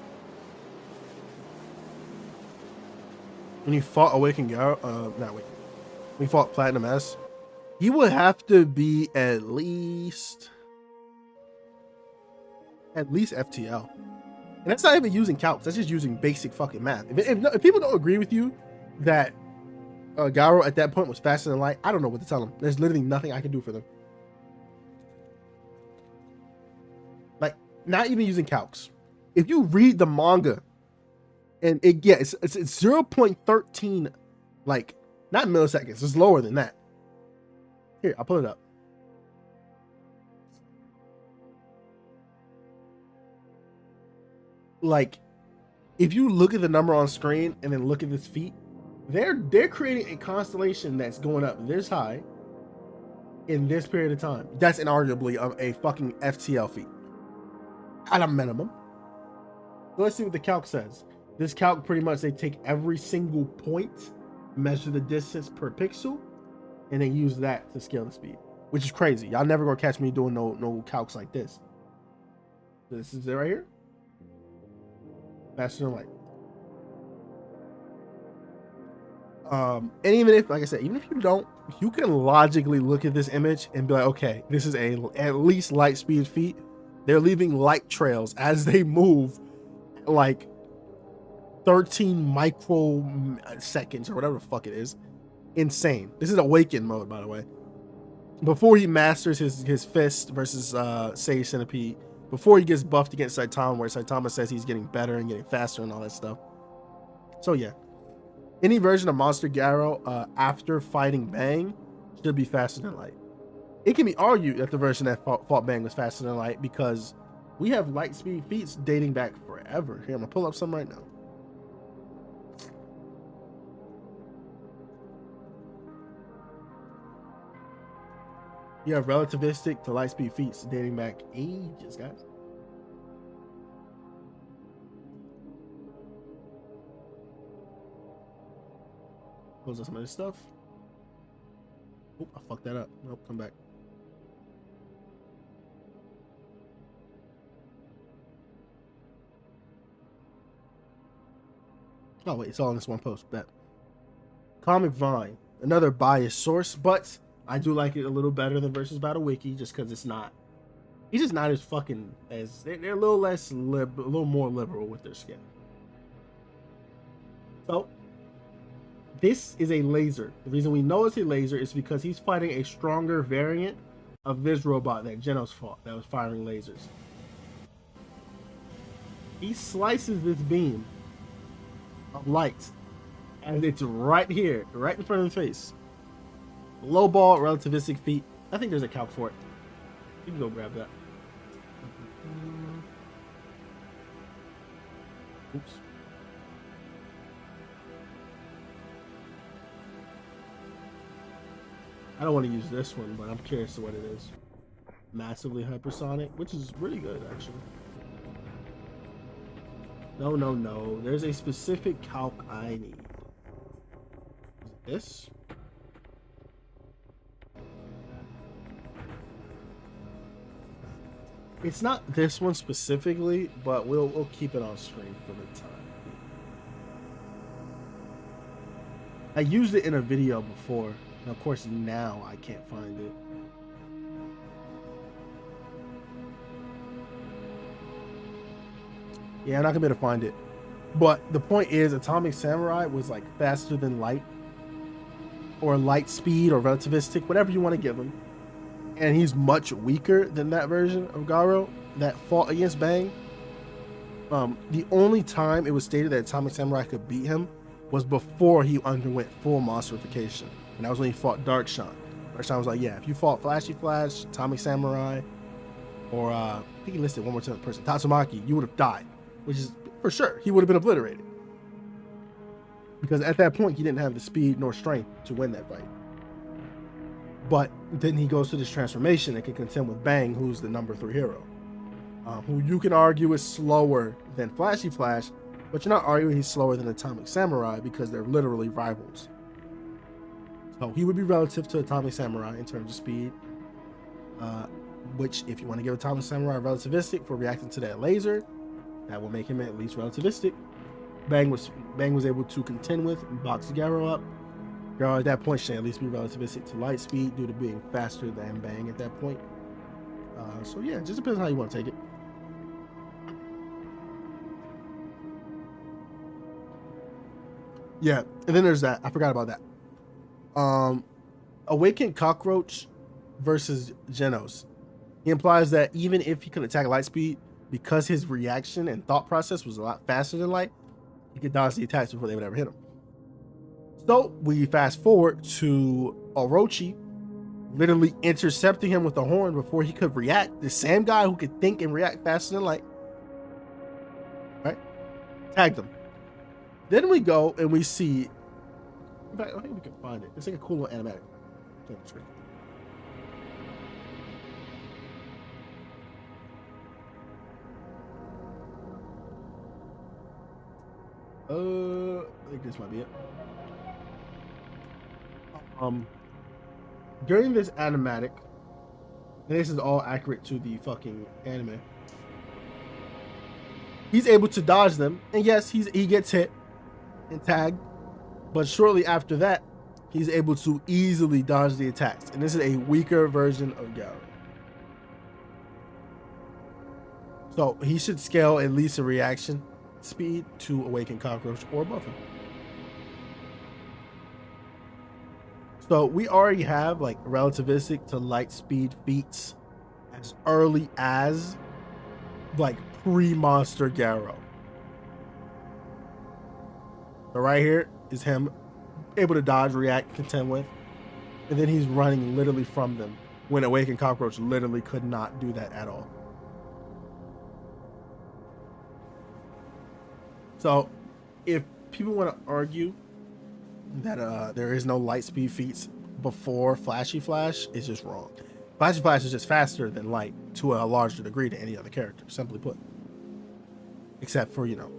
When he fought Awakened Garo, not Awakened. When he fought Platinum S, he would have to be at least FTL. And that's not even using calcs. That's just using basic fucking math. If people don't agree with you that Garo at that point was faster than light, I don't know what to tell them. There's literally nothing I can do for them. Like, not even using calcs. If you read the manga, and it's 0.13, like, not milliseconds. It's lower than that. Here, I'll pull it up. Like, if you look at the number on screen and then look at this feat, they're creating a constellation that's going up this high in this period of time. That's inarguably a fucking FTL feat at a minimum. So let's see what the calc says. This calc, pretty much, they take every single point, measure the distance per pixel, and then use that to scale the speed, which is crazy. Y'all never gonna catch me doing no calcs like this. This is it right here. Faster than light. And even if, like I said, even if you don't, you can logically look at this image and be like, okay, this is at least light speed feat. They're leaving light trails as they move, like 13 microseconds or whatever the fuck it is. Insane. This is Awakened mode, by the way. Before he masters his fist versus Sage Centipede, before he gets buffed against Saitama, where Saitama says he's getting better and getting faster and all that stuff. So yeah, any version of Monster Garo after fighting Bang should be faster than light. It can be argued that the version that fought Bang was faster than light because we have light speed feats dating back forever. Here, I'm gonna pull up some right now. You have relativistic to light speed feats dating back ages, guys. Close up some of this stuff. Oh, I fucked that up. Nope, come back. Oh wait, it's all in this one post. Bet. Comic Vine, another biased source, but I do like it a little better than Versus Battle Wiki, just because it's not. He's just not as fucking as they're a little less a little more liberal with their skin. So this is a laser. The reason we know it's a laser is because he's fighting a stronger variant of this robot that Genos fought that was firing lasers. He slices this beam of light, and it's right here, right in front of the face. Low ball, relativistic feat. I think there's a calc for it. You can go grab that. Oops. I don't want to use this one, but I'm curious to what it is. Massively hypersonic, which is really good, actually. No. There's a specific calc I need. This? It's not this one specifically, but we'll keep it on screen for the time. I used it in a video before, and of course now I can't find it. Yeah, I'm not gonna be able to find it. But the point is, Atomic Samurai was like faster than light, or light speed, or relativistic, whatever you want to give him. and he's much weaker than that version of Garo that fought against Bang. The only time it was stated that Atomic Samurai could beat him was before he underwent full monsterification, and that was when he fought Darkshan. Darkshan was like, yeah, if you fought Flashy Flash, Atomic Samurai, or I think he listed one more person, Tatsumaki, you would have died, which is for sure. He would have been obliterated. Because at that point, he didn't have the speed nor strength to win that fight. But then he goes to this transformation and can contend with Bang, who's the number 3 hero. Who you can argue is slower than Flashy Flash, but you're not arguing he's slower than Atomic Samurai because they're literally rivals. So he would be relative to Atomic Samurai in terms of speed, which if you want to give Atomic Samurai relativistic for reacting to that laser, that will make him at least relativistic. Bang was able to contend with and box Garo up. Garo at that point should at least be relativistic to light speed due to being faster than Bang at that point. So yeah, it just depends on how you want to take it. Yeah, and then there's that. I forgot about that. Awakened Cockroach versus Genos. He implies that even if he could attack light speed, because his reaction and thought process was a lot faster than light, he could dodge the attacks before they would ever hit him. So we fast forward to Orochi literally intercepting him with a horn before he could react. The same guy who could think and react faster than light, right? Tagged him. Then we go and we see, in fact, I think we can find it. It's like a cool little animatic. I think this might be it. During this animatic, and this is all accurate to the fucking anime, he's able to dodge them, and yes, he gets hit and tagged, but shortly after that, he's able to easily dodge the attacks, and this is a weaker version of Garo. So he should scale at least a reaction speed to Awakened Cockroach or above him. So we already have like relativistic to light speed feats as early as like pre-monster Garo. So right here is him able to dodge, react, contend with, and then he's running literally from them when Awakened Cockroach literally could not do that at all. So if people want to argue that there is no light speed feats before Flashy Flash, it's just wrong. Flashy Flash is just faster than light to a larger degree than any other character, simply put. Except for, you know,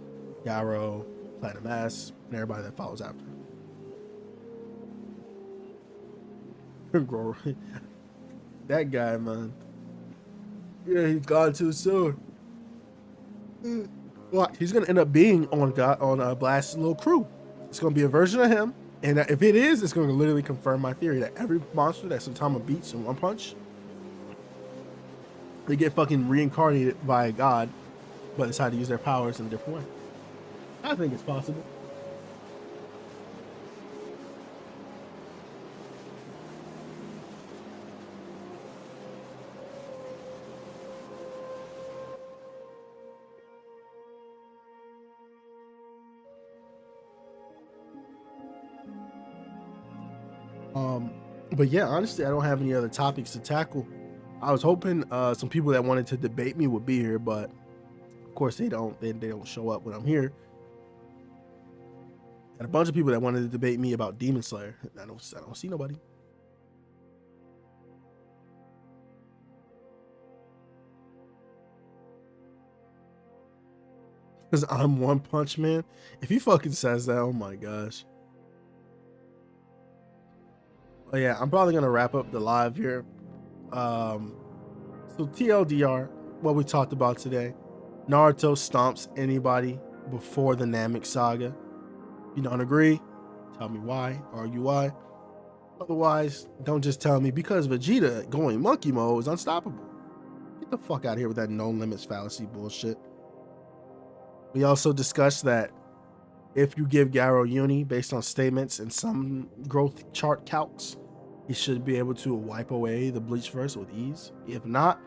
Garo, Platinum S, and everybody that follows after. That guy, man. Yeah, he's gone too soon. Well, he's gonna end up being on Blast's little crew. It's gonna be a version of him, and if it is, it's gonna literally confirm my theory that every monster that Saitama beats in one punch, they get fucking reincarnated by a god, but decide to use their powers in a different way. I think it's possible. But yeah, honestly, I don't have any other topics to tackle. I was hoping some people that wanted to debate me would be here, but of course they don't. They don't show up when I'm here. And a bunch of people that wanted to debate me about Demon Slayer. I don't see nobody. Because I'm One Punch Man. If he fucking says that, oh my gosh. Oh yeah, I'm probably gonna wrap up the live here. So TLDR, what we talked about today. Naruto stomps anybody before the Namek saga. You don't agree? Tell me why. Argue why. Otherwise, don't just tell me because Vegeta going monkey mode is unstoppable. Get the fuck out of here with that no limits fallacy bullshit. We also discussed that if you give Garo Uni based on statements and some growth chart calcs, he should be able to wipe away the Bleach verse with ease. If not,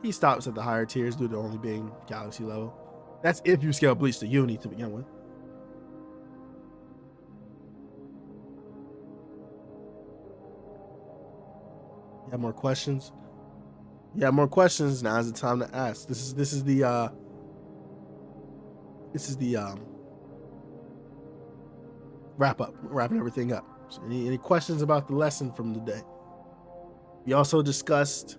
he stops at the higher tiers due to only being galaxy level. That's if you scale Bleach to Uni to begin with. You have more questions? You have more questions? Now's the time to ask. This is the wrap up. We're wrapping everything up. So any questions about the lesson from today? We also discussed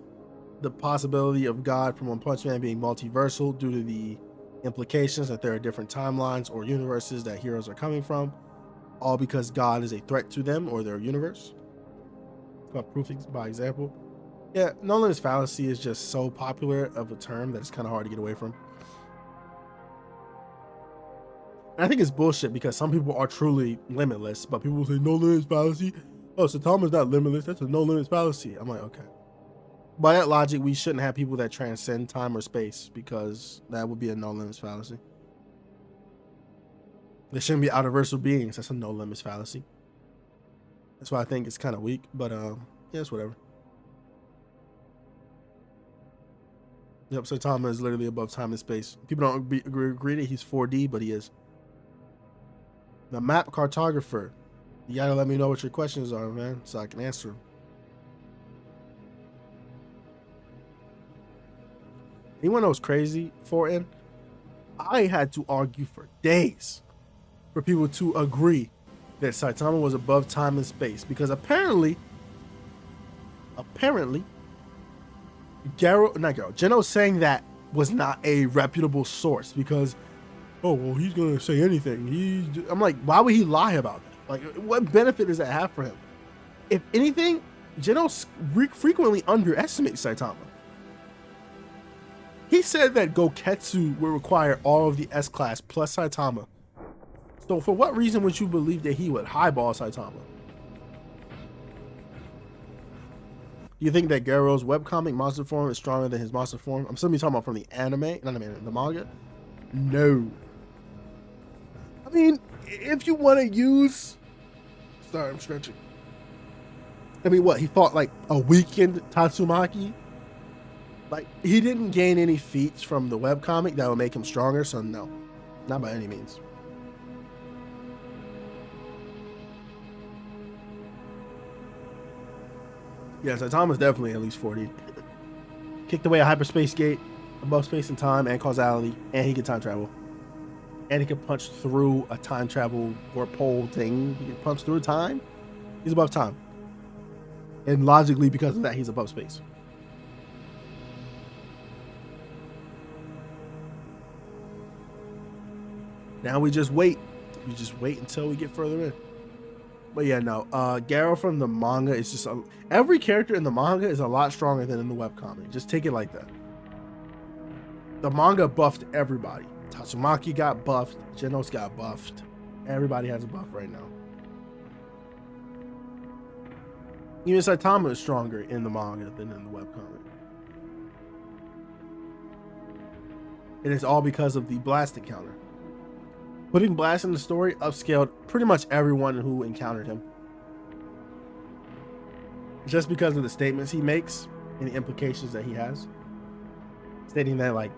the possibility of God from One Punch Man being multiversal due to the implications that there are different timelines or universes that heroes are coming from, all because God is a threat to them or their universe. It's called proof by example. Yeah, no limits fallacy is just so popular of a term that it's kind of hard to get away from. And I think it's bullshit because some people are truly limitless, but people will say no limits fallacy. Oh, Saitama's not limitless. That's a no limits fallacy. I'm like, okay. By that logic, we shouldn't have people that transcend time or space because that would be a no limits fallacy. There shouldn't be outerversal beings. That's a no limits fallacy. That's why I think it's kind of weak, but yeah, it's whatever. Yep, Saitama is literally above time and space. People don't agree that he's 4D, but he is. The map cartographer. You gotta let me know what your questions are, man, so I can answer them. Anyone know what's crazy? I had to argue for days for people to agree that Saitama was above time and space because apparently, Geno saying that was not a reputable source because, oh, well, he's going to say anything. I'm like, why would he lie about that? Like, what benefit does that have for him? If anything, Geno frequently underestimates Saitama. He said that Goketsu will require all of the S-Class plus Saitama. So for what reason would you believe that he would highball Saitama? Do you think that Garo's webcomic monster form is stronger than his monster form? I'm still talking about from the anime, not the manga. No. I mean, if you want to use... Sorry, I'm stretching. I mean, what? He fought like a weakened Tatsumaki? Like, he didn't gain any feats from the webcomic that would make him stronger, so no. Not by any means. Yeah, Saitama's definitely at least 40. Kicked away a hyperspace gate, above space and time and causality, and he can time travel. And he can punch through a time travel warp hole thing. He can punch through time. He's above time. And logically, because of that, he's above space. Now we just wait. We just wait until we get further in. But yeah, no. Garo from the manga is just every character in the manga is a lot stronger than in the webcomic. Just take it like that. The manga buffed everybody. Tatsumaki got buffed. Genos got buffed. Everybody has a buff right now. Even Saitama is stronger in the manga than in the webcomic. It is all because of the blast encounter. Putting Blast in the story upscaled pretty much everyone who encountered him. Just because of the statements he makes and the implications that he has. Stating that, like,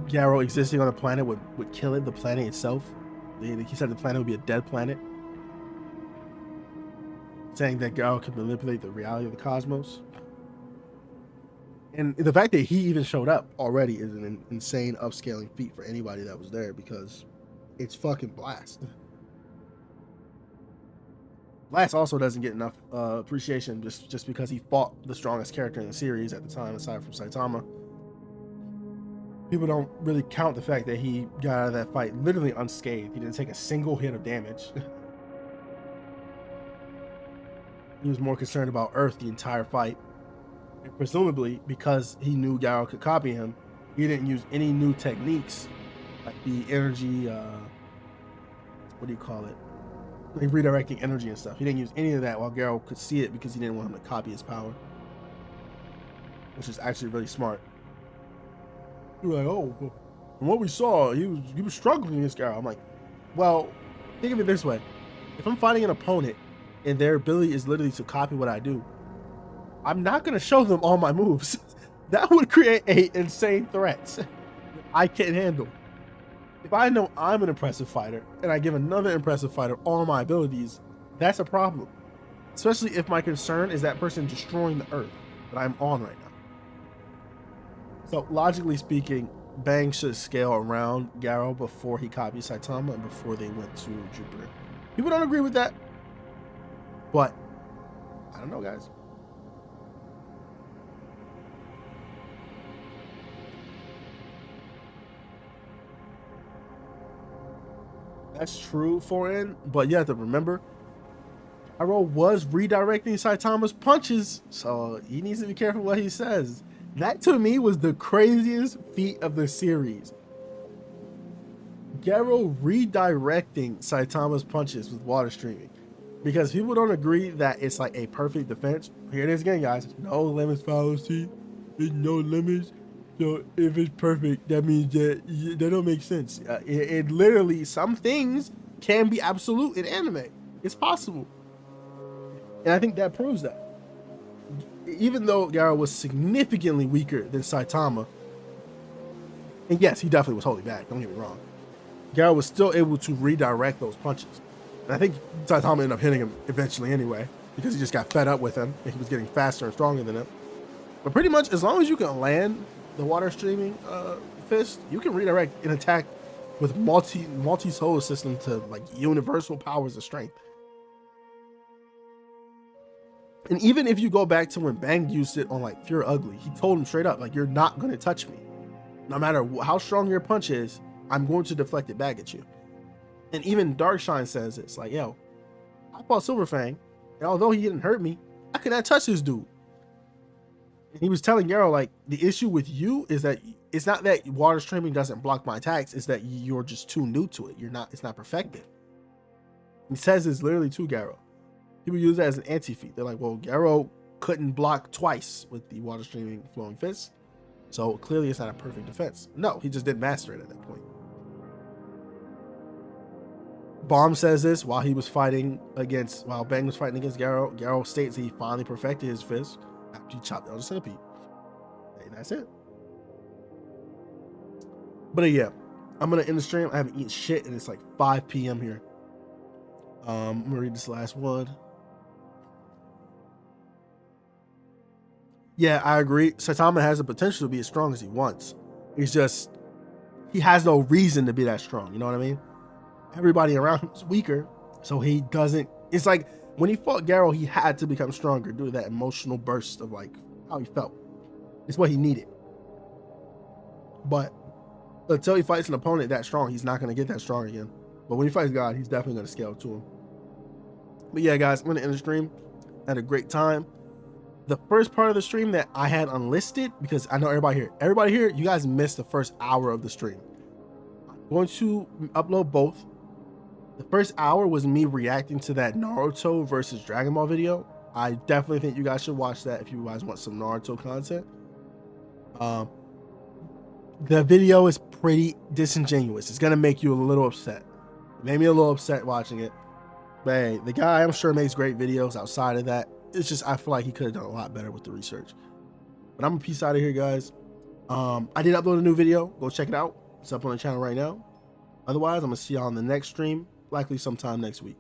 Garo existing on a planet would kill it, the planet itself. He said the planet would be a dead planet. Saying that Garo could manipulate the reality of the cosmos. And the fact that he even showed up already is an insane upscaling feat for anybody that was there because it's fucking Blast. Blast also doesn't get enough appreciation just because he fought the strongest character in the series at the time, aside from Saitama. People don't really count the fact that he got out of that fight literally unscathed. He didn't take a single hit of damage. He was more concerned about Earth the entire fight. And presumably, because he knew Garo could copy him, he didn't use any new techniques, like the energy, what do you call it? Like redirecting energy and stuff. He didn't use any of that while Garo could see it because he didn't want him to copy his power. Which is actually really smart. You were like, oh, well, from what we saw, he was struggling against Garo. I'm like, well, think of it this way. If I'm fighting an opponent and their ability is literally to copy what I do, I'm not going to show them all my moves. That would create a insane threat I can't handle. If I know I'm an impressive fighter and I give another impressive fighter all my abilities, that's a problem. Especially if my concern is that person destroying the earth that I'm on right now. So logically speaking, Bang should scale around Garou before he copied Saitama and before they went to Jupiter. People don't agree with that, but I don't know, guys. That's true, Foreign, but you have to remember, Garou was redirecting Saitama's punches, so he needs to be careful what he says. That to me was the craziest feat of the series. Garou redirecting Saitama's punches with water streaming. Because people don't agree that it's like a perfect defense. Here it is again, guys. No limits fallacy. There's no limits. So if it's perfect, that means that don't make sense. It literally, some things can be absolute in anime. It's possible. And I think that proves that. Even though Garou was significantly weaker than Saitama, and yes, he definitely was holding back, don't get me wrong, Garou was still able to redirect those punches. And I think Saitama ended up hitting him eventually anyway, because he just got fed up with him, and he was getting faster and stronger than him. But pretty much, as long as you can land the water streaming fist, you can redirect an attack with multi-solar system to like universal powers of strength. And even if you go back to when Bang used it on like Pure Ugly, he told him straight up, like, you're not going to touch me. No matter how strong your punch is, I'm going to deflect it back at you. And even Darkshine says it's like, yo, I fought Silverfang, and although he didn't hurt me, I could not touch this dude. And he was telling Garou, like, the issue with you is that it's not that water streaming doesn't block my attacks, it's that you're just too new to it. It's not perfected. He says it's literally to Garou. People use that as an anti-feat. They're like, well, Garou couldn't block twice with the water streaming flowing fist, so clearly it's not a perfect defense. No, he just didn't master it at that point. Bomb says this while Bang was fighting against Garou. Garou states he finally perfected his fist after he chopped down the centipede. And that's it. But yeah, I'm gonna end the stream. I haven't eaten shit and it's like 5 p.m. here. I'm gonna read this last one. Yeah, I agree. Saitama has the potential to be as strong as he wants. It's just, he has no reason to be that strong. You know what I mean? Everybody around him is weaker, so he doesn't. It's like when he fought Garou, he had to become stronger due to that emotional burst of like how he felt. It's what he needed. But until he fights an opponent that strong, he's not going to get that strong again. But when he fights God, he's definitely going to scale to him. But yeah, guys, I'm going to end the stream. I had a great time. The first part of the stream that I had unlisted, because I know everybody here, you guys missed the first hour of the stream. I'm going to upload both. The first hour was me reacting to that Naruto versus Dragon Ball video. I definitely think you guys should watch that if you guys want some Naruto content. The video is pretty disingenuous. It's going to make you a little upset. It made me a little upset watching it. But hey, the guy, I'm sure, makes great videos outside of that. It's just, I feel like he could have done a lot better with the research. But I'm gonna peace out of here, guys. I did upload a new video. Go check it out. It's up on the channel right now. Otherwise, I'm gonna see y'all on the next stream, likely sometime next week.